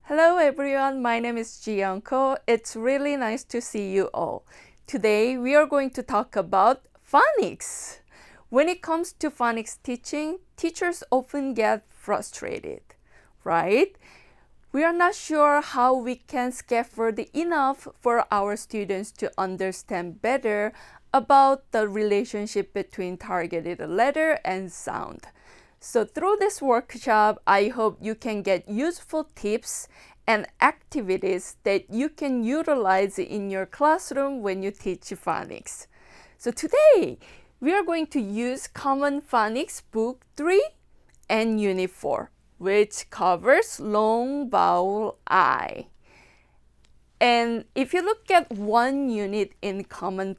Hello everyone, my name is Jianko. It's really nice to see you all. Today we are going to talk about phonics. When it comes to phonics teaching, teachers often get frustrated, right? We are not sure how we can scaffold enough for our students to understand better about the relationship between targeted letter and sound. So through this workshop, I hope you can get useful tips and activities that you can utilize in your classroom when you teach phonics. So today, we are going to use Common Phonics Book 3 and Unit 4, which covers long vowel I. And if you look at one unit in Common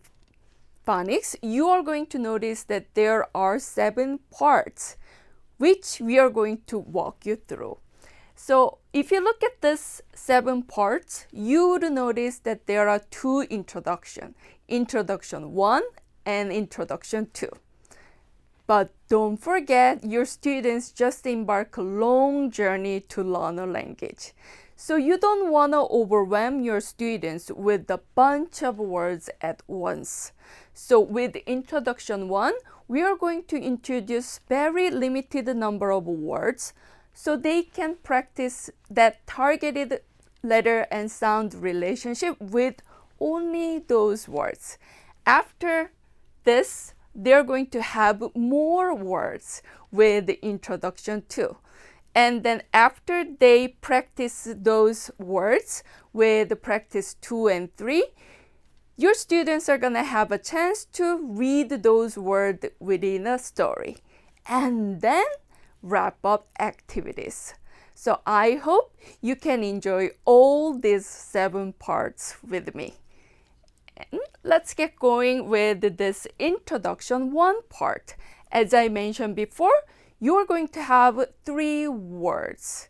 Phonics, you are going to notice that there are 7 parts, which we are going to walk you through. So if you look at this 7 parts, you would notice that there are 2 introductions, Introduction 1 and Introduction 2. But don't forget, your students just embark a long journey to learn a language. So you don't want to overwhelm your students with a bunch of words at once. So with Introduction 1, we are going to introduce very limited number of words so they can practice that targeted letter and sound relationship with only those words. After this, they're going to have more words with Introduction 2. And then after they practice those words with practice 2 and 3, your students are going to have a chance to read those words within a story and then wrap up activities. So I hope you can enjoy all these 7 parts with me. And let's get going with this Introduction 1 part. As I mentioned before, you are going to have 3 words.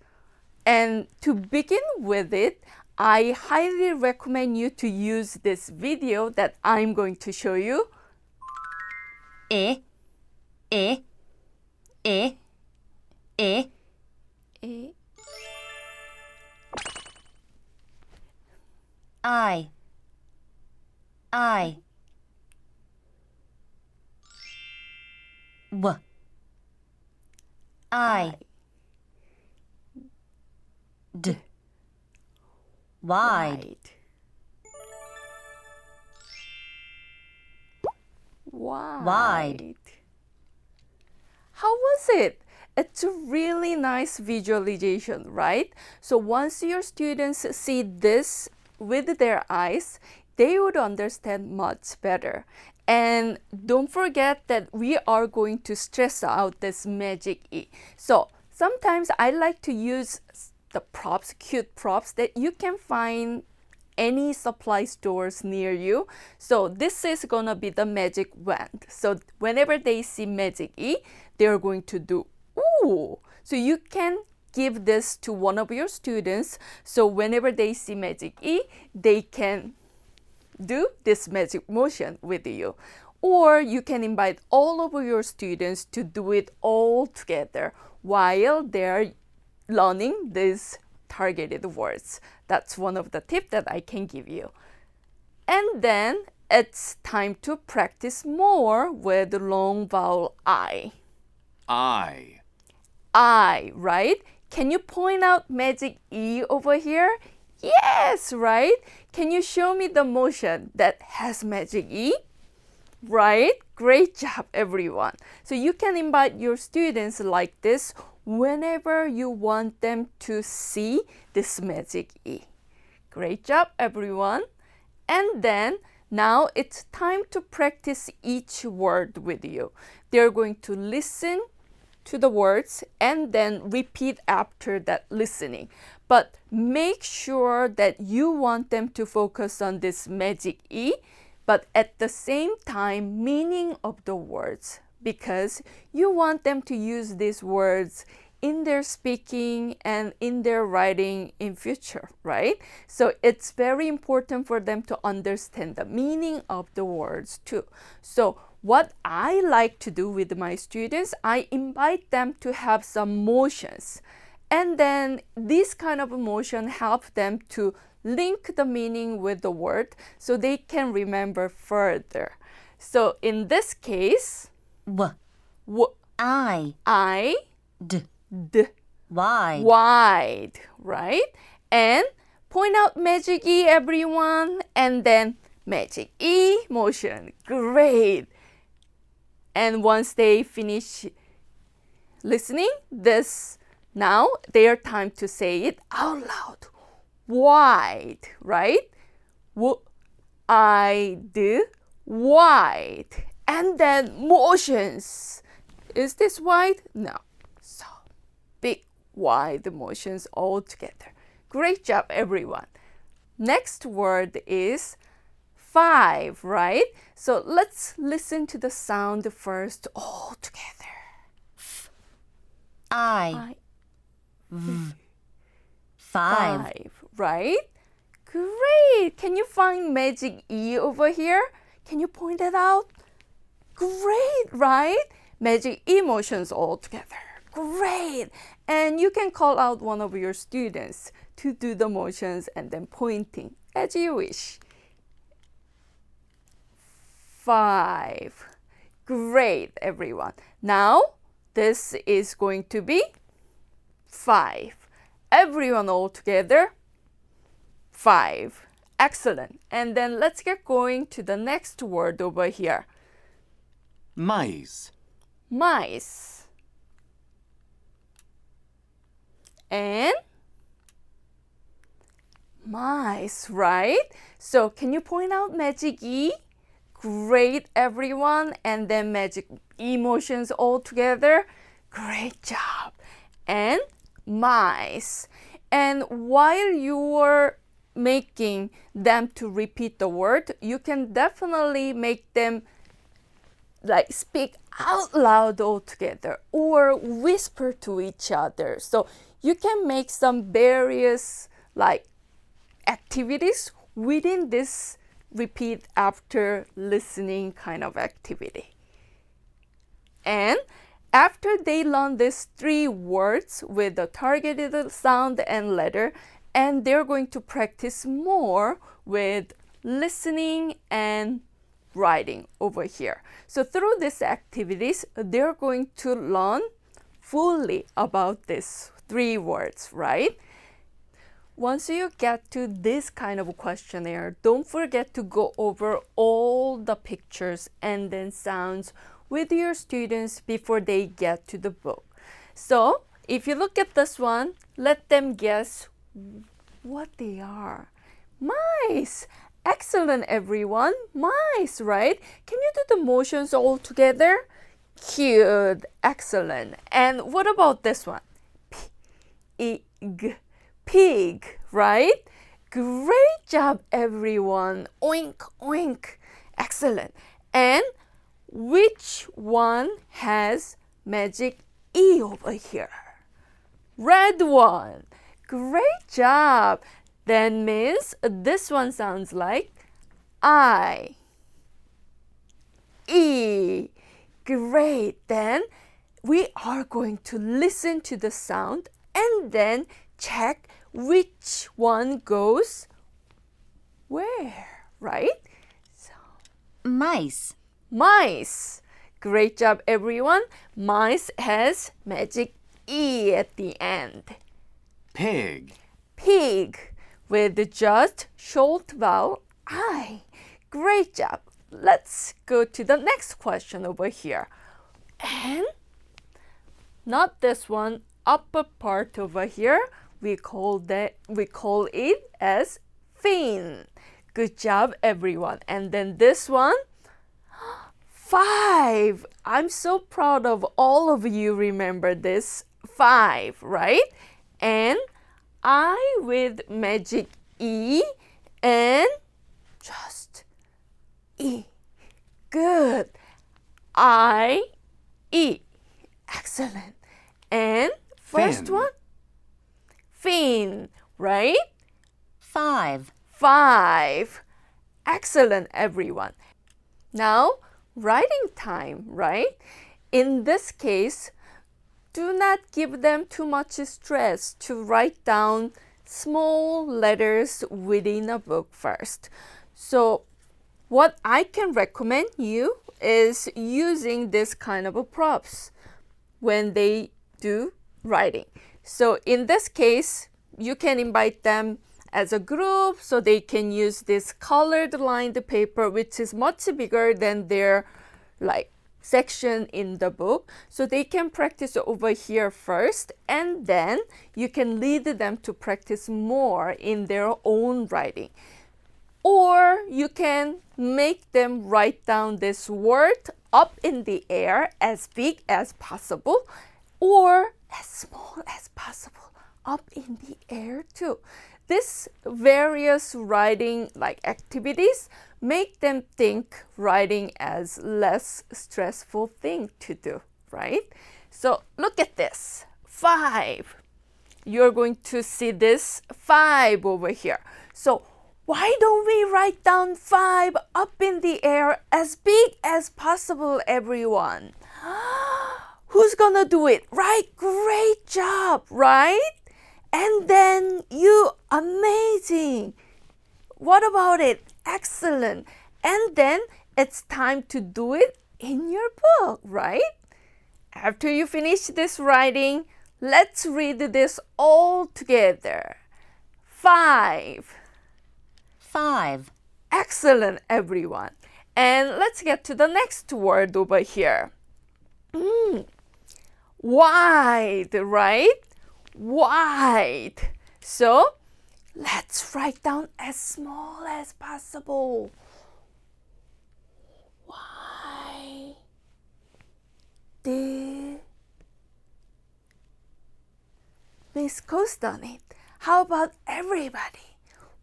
And to begin with it, I highly recommend you to use this video that I'm going to show you. I. W. I. D. Wide. Wide. How was it? It's a really nice visualization, right? So once your students see this with their eyes, they would understand much better. And don't forget that we are going to stress out this magic E. So sometimes I like to use the props, cute props that you can find any supply stores near you. So this is gonna be the magic wand. So whenever they see magic E, they're going to do ooh. So you can give this to one of your students. So whenever they see magic E, they can do this magic motion with you. Or you can invite all of your students to do it all together while they're learning these targeted words. That's one of the tips that I can give you. And then it's time to practice more with long vowel I. I. I, right? Can you point out magic E over here? Yes, right? Can you show me the motion that has magic E? Right? Great job, everyone. So you can invite your students like this whenever you want them to see this magic E. Great job, everyone. And then now it's time to practice each word with you. They're going to listen to the words and then repeat after that listening. But make sure that you want them to focus on this magic E, but at the same time, meaning of the words, because you want them to use these words in their speaking and in their writing in future, right? So it's very important for them to understand the meaning of the words too. So what I like to do with my students, I invite them to have some motions And then this kind of motion helps them to link the meaning with the word so they can remember further. So in this case, W, I, D, d, wide. wide, right? And point out magic E, everyone, and then magic E motion. Great. And once they finish listening, now their time to say it out loud. Wide, right? Wide, wide. And then motions. Is this wide? No. So big, wide motions all together. Great job, everyone. Next word is 5, right? So let's listen to the sound first all together. I, V, 5. 5, right? Great. Can you find magic E over here? Can you point it out? Great, right? Magic E motions all together. Great. And you can call out one of your students to do the motions and then pointing as you wish. 5. Great, everyone. Now, this is going to be 5. Everyone all together. 5. Excellent. And then let's get going to the next word over here. Mice. Mice. And mice, right? So can you point out magic E? Great, everyone. And then magic emotions all together. Great job. And mice. And while you're making them to repeat the word, you can definitely make them like speak out loud all together or whisper to each other. So you can make some various like activities within this repeat after listening kind of activity. And after they learn these 3 words with the targeted sound and letter, and they're going to practice more with listening and writing over here. So through these activities, they're going to learn fully about these 3 words, right? Once you get to this kind of questionnaire, don't forget to go over all the pictures and then sounds with your students before they get to the book. So if you look at this one, let them guess what they are. Mice. Excellent, everyone. Mice, right? Can you do the motions all together? Cute. Excellent. And what about this one? Pig. Pig, right? Great job, everyone. Oink, oink. Excellent. And which one has magic E over here? Red one. Great job. That means this one sounds like I, E. Great. Then we are going to listen to the sound and then check which one goes where, right? So, Mice. mice. Great job, everyone. Mice has magic E at the end. Pig. Pig with just short vowel I. Great job. Let's go to the next question over here. And not this one, upper part over here. We call it as fin. Good job, everyone. And then this one, 5. I'm so proud of all of you remember this. 5, right? And I with magic E and just E. Good. I, E. Excellent. And first Fin. one, fin, right? 5. 5. Excellent, everyone. Now, writing time, right? In this case, do not give them too much stress to write down small letters within a book first. So what I can recommend you is using this kind of props when they do writing. So in this case, you can invite them as a group so they can use this colored lined paper, which is much bigger than their section in the book. So they can practice over here first, and then you can lead them to practice more in their own writing. Or you can make them write down this word up in the air as big as possible, or as small as possible up in the air too. This various writing activities make them think writing as less stressful thing to do, right? So look at this, 5. You're going to see this 5 over here. So why don't we write down 5 up in the air as big as possible, everyone? Who's gonna do it? Right? Great job, right? And then you, amazing. What about it? Excellent. And then it's time to do it in your book, right? After you finish this writing, let's read this all together. 5. 5. Excellent, everyone. And let's get to the next word over here. Wide, right? Wide. So let's write down as small as possible. Why did Miss Coast done it? How about everybody?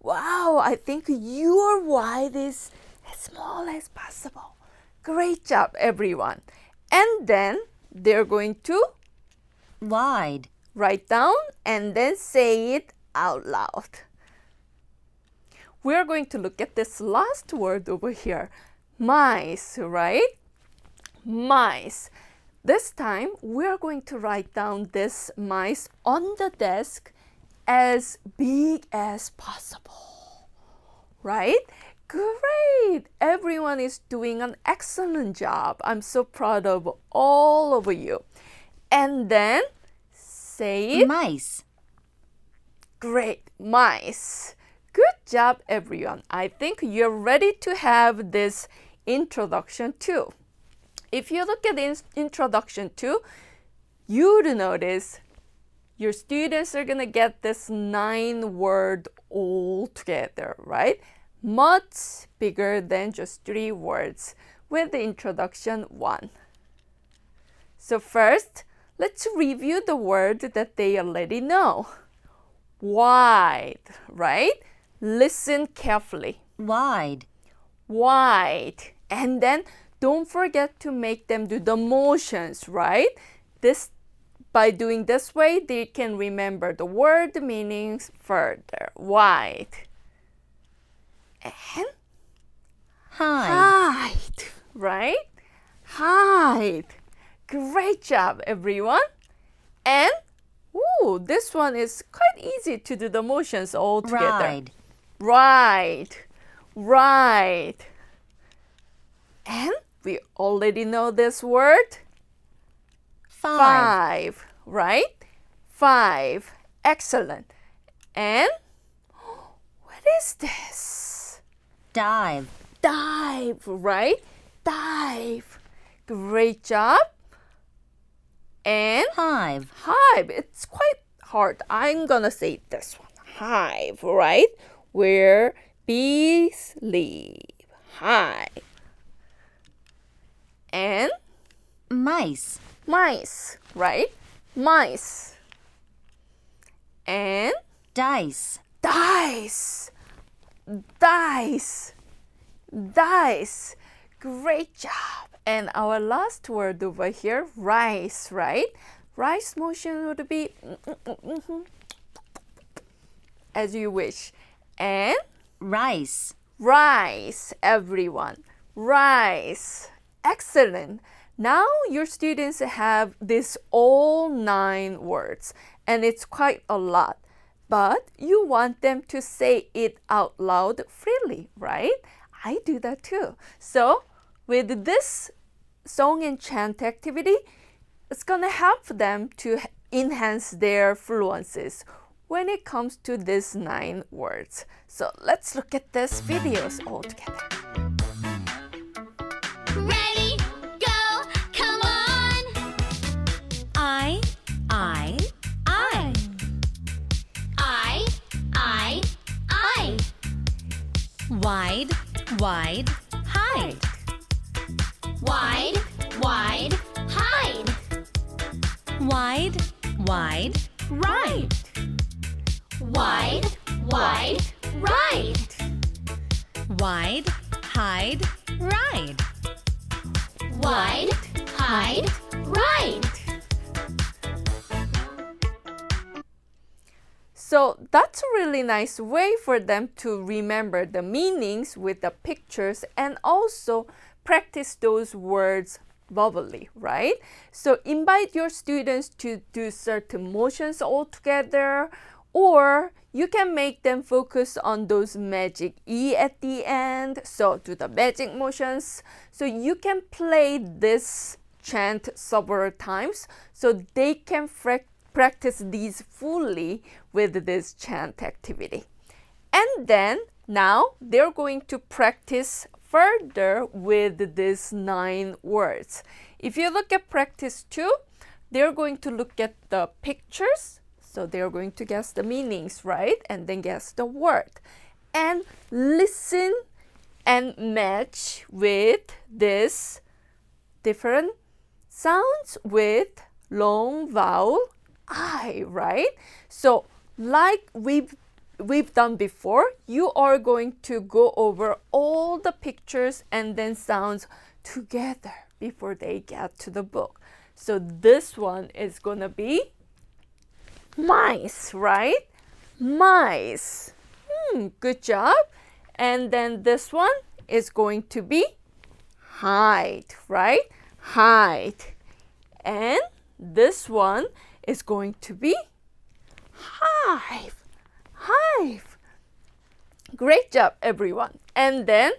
Wow, I think your wide is as small as possible. Great job, everyone. And then they're going to Wide. write down and then say it out loud. We're going to look at this last word over here. Mice, right? Mice. This time, we're going to write down this mice on the desk as big as possible. Right? Great! Everyone is doing an excellent job. I'm so proud of all of you. And then say it. Mice. Great, mice. Good job, everyone. I think you're ready to have this introduction too. If you look at the introduction too, you'd notice your students are gonna get this 9-word all together, right? Much bigger than just 3 words with the introduction 1. So first, let's review the word that they already know. Wide, right? Listen carefully. Wide. Wide. And then don't forget to make them do the motions, right? By doing this way, they can remember the word meanings further. Wide. And Hide. hide, right? Hide. Great job, everyone. And this one is quite easy to do the motions all together. Ride. Right. Right. And we already know this word. 5. 5, right? 5. Excellent. And what is this? Dive. Dive, right? Dive. Great job. And Hive. hive. It's quite hard. I'm gonna say this one. Hive, right? Where bees live. Hive. And Mice. mice, right? Mice. And Dice. dice. Dice. Dice. Great job. And our last word over here, rice, right? Rice motion would be as you wish. And Rice. rice, everyone. Rice. Excellent. Now your students have this all 9 words, and it's quite a lot. But you want them to say it out loud freely, right? I do that too. So with this song and chant activity, it's gonna help them to enhance their fluencies when it comes to these 9 words. So let's look at these videos all together. Ready, go, come on. I. I, Wide, wide, hide. wide, wide, hide. Wide, wide, ride. Wide, wide, ride. Wide, hide, ride. Wide, hide, ride. So that's a really nice way for them to remember the meanings with the pictures and also practice those words verbally, right? So invite your students to do certain motions all together, or you can make them focus on those magic E at the end. So do the magic motions. So you can play this chant several times so they can practice these fully with this chant activity. And then now they're going to practice further with these 9 words. If you look at practice 2, they're going to look at the pictures. So they're going to guess the meanings, right? And then guess the word. And listen and match with this different sounds with long vowel I, right? So like we've done before, you are going to go over all the pictures and then sounds together before they get to the book. So this one is going to be mice, right? Mice. Good job. And then this one is going to be hide, right? Hide. And this one is going to be hive. Hive. Great job, everyone. And then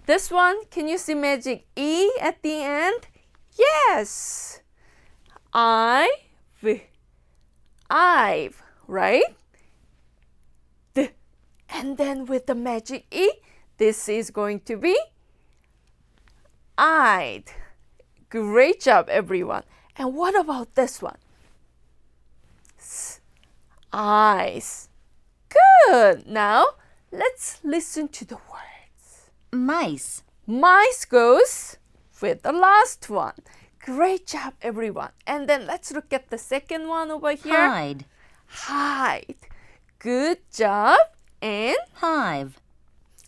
this one, can you see magic E at the end? Yes. I've, right? And then with the magic E, this is going to be I'd. Great job, everyone. And what about this one? Eyes. Good. Now, let's listen to the words. Mice. Mice goes with the last one. Great job, everyone. And then let's look at the second one over here. Hide. Hide. Good job. And Hive.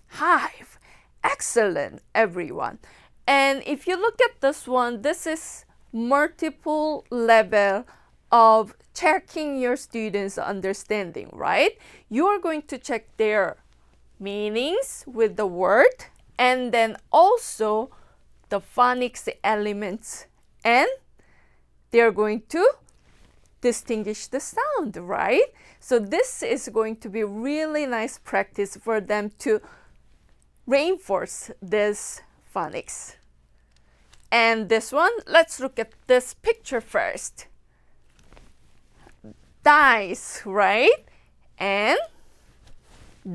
hive. Excellent, everyone. And if you look at this one, this is multiple level of checking your students' understanding, right? You are going to check their meanings with the word and then also the phonics elements, and they're going to distinguish the sound, right? So this is going to be really nice practice for them to reinforce this phonics. And this one, let's look at this picture first. Dice, right? And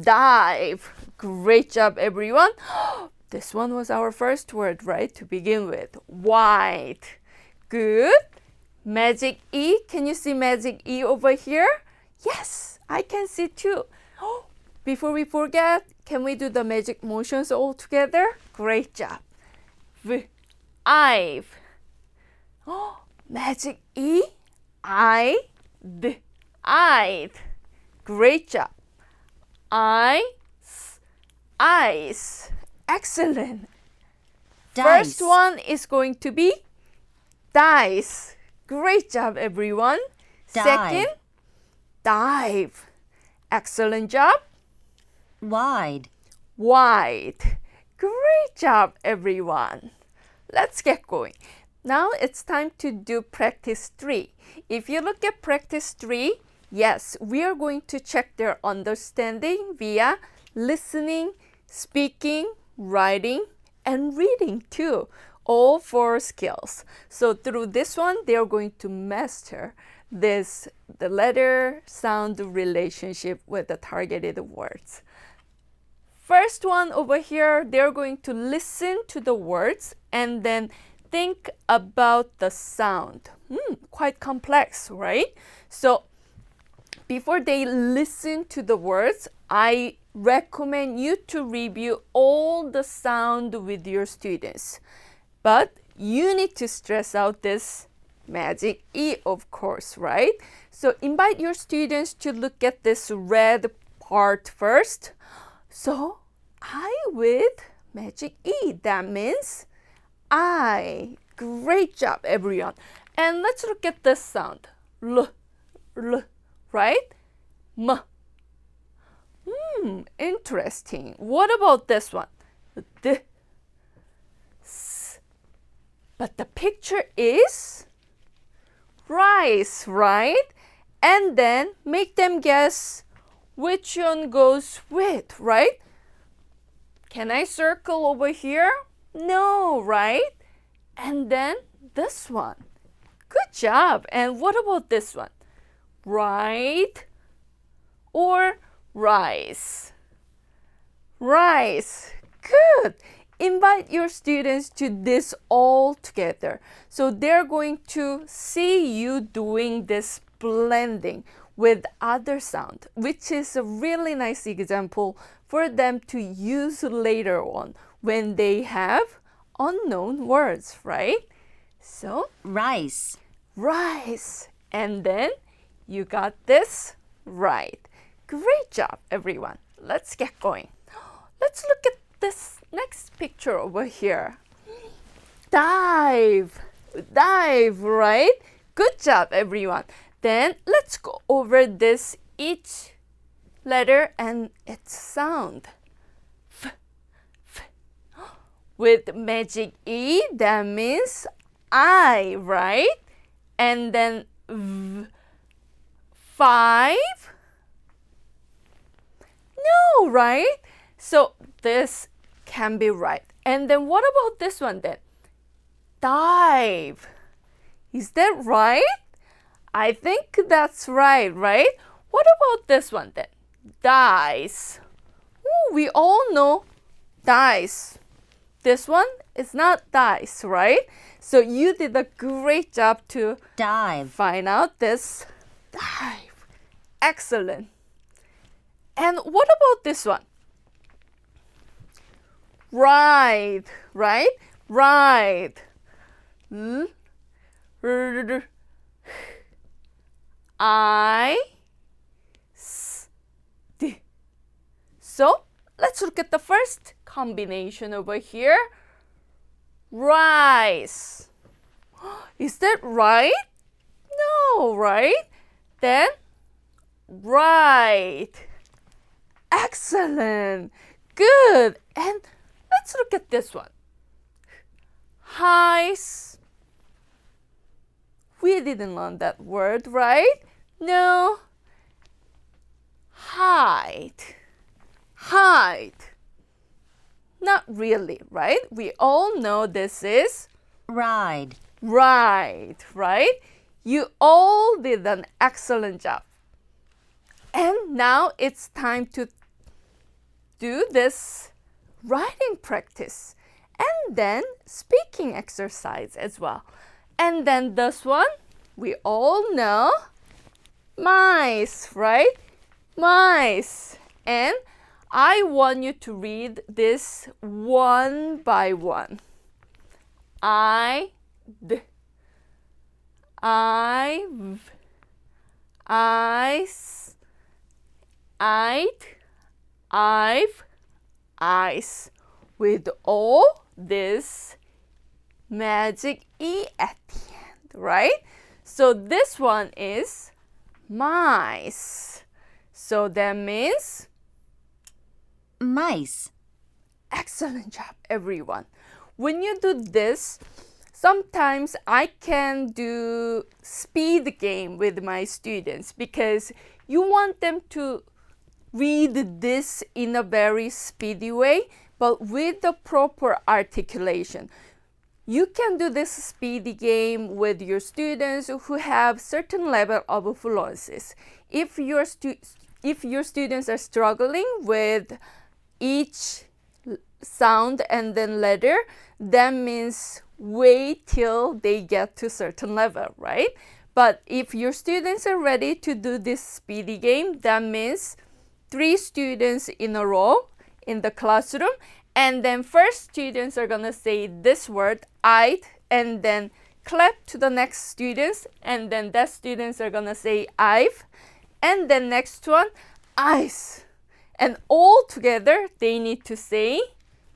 dive. Great job, everyone. This one was our first word, right? To begin with. White. Good. Magic E. Can you see magic E over here? Yes, I can see too. Before we forget, can we do the magic motions all together? Great job. I've. Magic E. I'd. Great job. Eyes. Excellent. Dice. First one is going to be dice. Great job, everyone. Dive. Second, dive. Excellent job. Wide. Wide. Great job, everyone. Let's get going. Now it's time to do practice 3. If you look at practice 3, yes, we are going to check their understanding via listening, speaking, writing, and reading too. All 4 skills. So through this one, they are going to master the letter sound relationship with the targeted words. First one over here, they're going to listen to the words and then think about the sound. Quite complex, right? So before they listen to the words, I recommend you to review all the sound with your students. But you need to stress out this magic E, of course, right? So invite your students to look at this red part first. So I with magic E, that means I. Great job, everyone. And let's look at this sound. L, right? M. Interesting. What about this one? D. S. But the picture is rice, right? And then make them guess which one goes with, right? Can I circle over here? No, right? And then this one. Good job. And what about this one? Right or rice? Rice. Good. Invite your students to this all together. So they're going to see you doing this blending with other sound, which is a really nice example for them to use later on when they have unknown words, right? So Rice. rice. And then you got this right. Great job, everyone. Let's get going. Let's look at this next picture over here. Dive. Dive, right? Good job, everyone. Then let's go over this each letter and its sound. F, f. With magic E, that means I, right? And then v, 5. No, right? So this can be right. And then what about this one then? Dive. Is that right? I think that's right, right? What about this one then? Dice. Ooh, we all know dice. This one is not dice, right? So you did a great job to Dive. find out this dive. Excellent. And what about this one? Ride, right? Ride. I, S, D. So let's look at the first combination over here. Rice. Is that right? No, right? Then right. Excellent. Good. And let's look at this one. Highs. We didn't learn that word, right? No. Height. Height. Not really, right? We all know this is Ride. right, right? You all did an excellent job. And now it's time to do this writing practice and then speaking exercise as well. And then this one, we all know mice, right? Mice. And I want you to read this one by one. I, d, I, v, I, s, I'd, I've, ice. With all this magic E at the end, right? So this one is mice. So that means Mice. excellent job, everyone. When you do this, sometimes I can do speed game with my students because you want them to read this in a very speedy way, but with the proper articulation. You can do this speedy game with your students who have certain level of fluency. If your students are struggling with each sound and then letter, that means wait till they get to certain level, right? But if your students are ready to do this speedy game, that means 3 students in a row in the classroom, and then first students are gonna say this word, I, and then clap to the next students, and then that students are gonna say I've, and then next one, ice. And all together, they need to say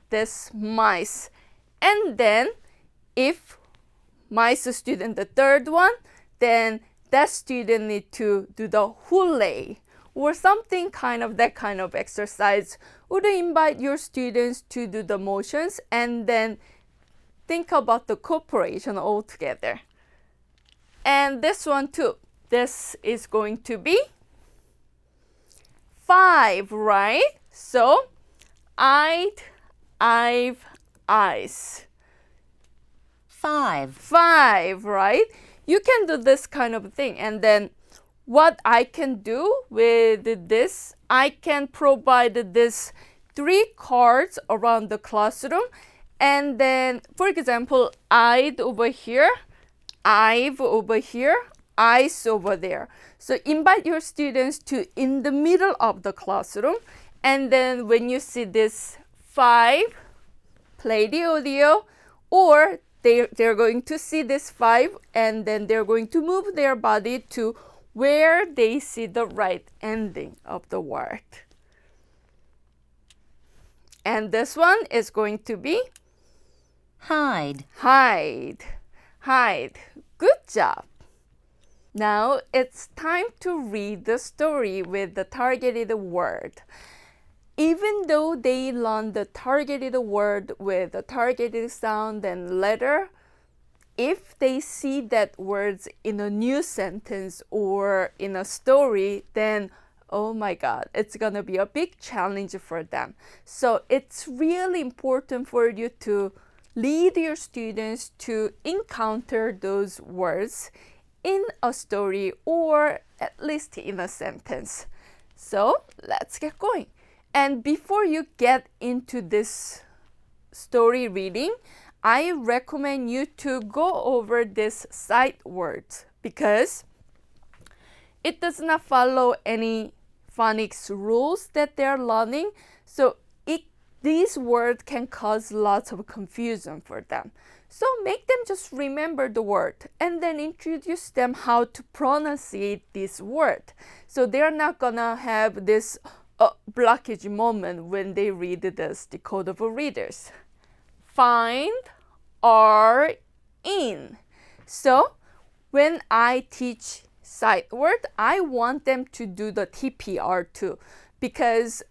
this mice. And then if mice student, the third one, then that student need to do the hule or something that kind of exercise. Would invite your students to do the motions and then think about the cooperation all together. And this one too. This is going to be 5, right? So, I've, eyes. 5, right? You can do this kind of thing. And then what I can do with this, I can provide this 3 cards around the classroom. And then, for example, I'd over here, I've over here, eyes over there. So invite your students to in the middle of the classroom. And then when you see this 5, play the audio, or they're going to see this 5 and then they're going to move their body to where they see the right ending of the word. And this one is going to be hide. Hide. Good job. Now it's time to read the story with the targeted word. Even though they learn the targeted word with a targeted sound and letter, if they see that words in a new sentence or in a story, then oh my God, it's gonna be a big challenge for them. So it's really important for you to lead your students to encounter those words in a story or at least in a sentence. So let's get going. And before you get into this story reading, I recommend you to go over this sight words because it does not follow any phonics rules that they're learning. So these words can cause lots of confusion for them. So make them just remember the word and then introduce them how to pronunciate this word. So they're not gonna have this blockage moment when they read this decodable readers. Find, are, in. So when I teach sight word, I want them to do the TPR too because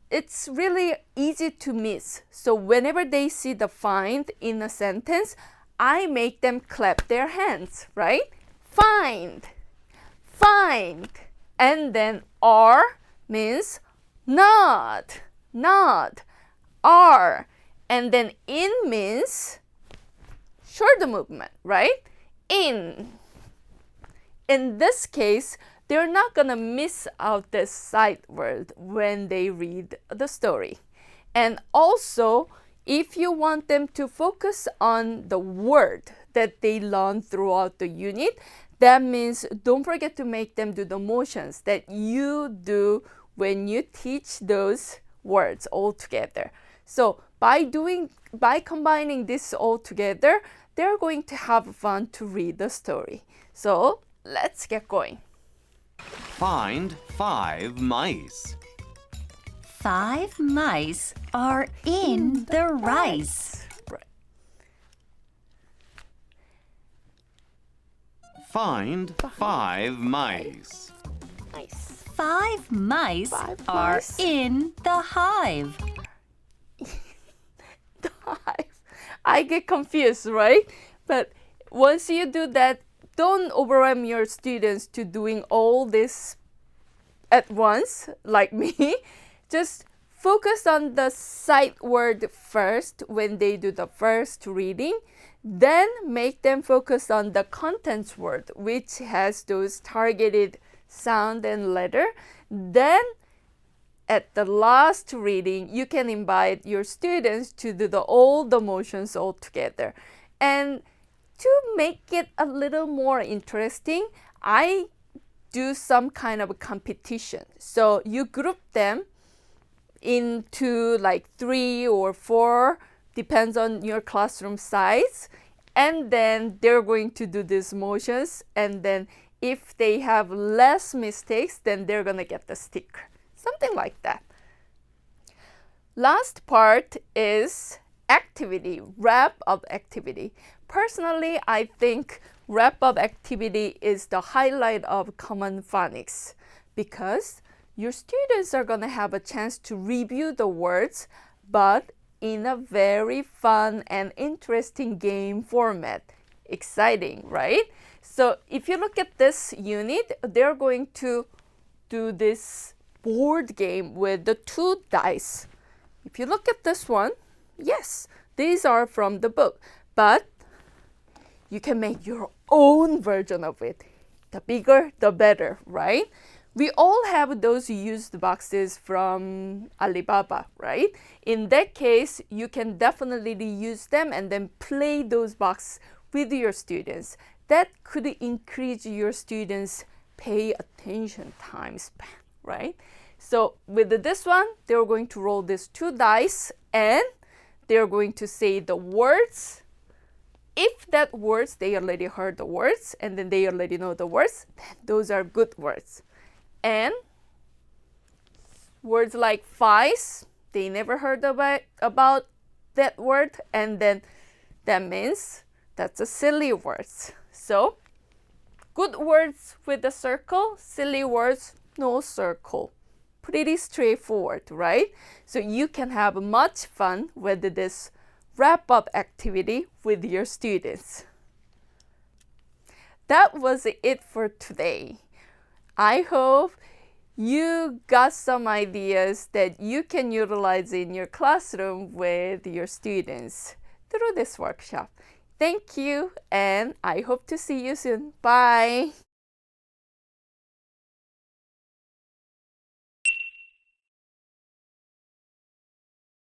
it's really easy to miss. So whenever they see the find in a sentence, I make them clap their hands, right? Find. And then are means not. Are. And then in means shoulder movement, right? In. In this case, they're not gonna miss out this sight word when they read the story. And also, if you want them to focus on the word that they learn throughout the unit, that means don't forget to make them do the motions that you do when you teach those words all together. So by combining this all together, they're going to have fun to read the story. So let's get going. Find 5 mice. 5 mice are in the rice. Right. Find 5 mice. Nice. 5 mice 5 are mice. in the hive. The hive. I get confused, right? But once you do that, don't overwhelm your students to doing all this at once, like me. Just focus on the sight word first when they do the first reading. Then make them focus on the contents word, which has those targeted sound and letter. Then at the last reading, you can invite your students to do all the motions all together. And to make it a little more interesting, I do some kind of a competition. So you group them into like 3 or 4, depends on your classroom size. And then they're going to do these motions. And then if they have less mistakes, then they're going to get the sticker. Something like that. Last part is activity, wrap-up activity. Personally, I think wrap-up activity is the highlight of Common Phonics because your students are going to have a chance to review the words, but in a very fun and interesting game format. Exciting, right? So if you look at this unit, they're going to do this board game with the 2 dice. If you look at this one, yes, these are from the book, but you can make your own version of it. The bigger, the better, right? We all have those used boxes from Alibaba, right? In that case, you can definitely use them and then play those boxes with your students. That could increase your students' pay attention time span, right? So with this one, they're going to roll these 2 dice and they're going to say the words. If that words, they already heard the words and then they already know the words, then those are good words. And words like flies, they never heard about that word, and then that means that's a silly word. So good words with a circle, silly words, no circle. Pretty straightforward, right? So you can have much fun with this wrap-up activity with your students. That was it for today. I hope you got some ideas that you can utilize in your classroom with your students through this workshop. Thank you, and I hope to see you soon. Bye.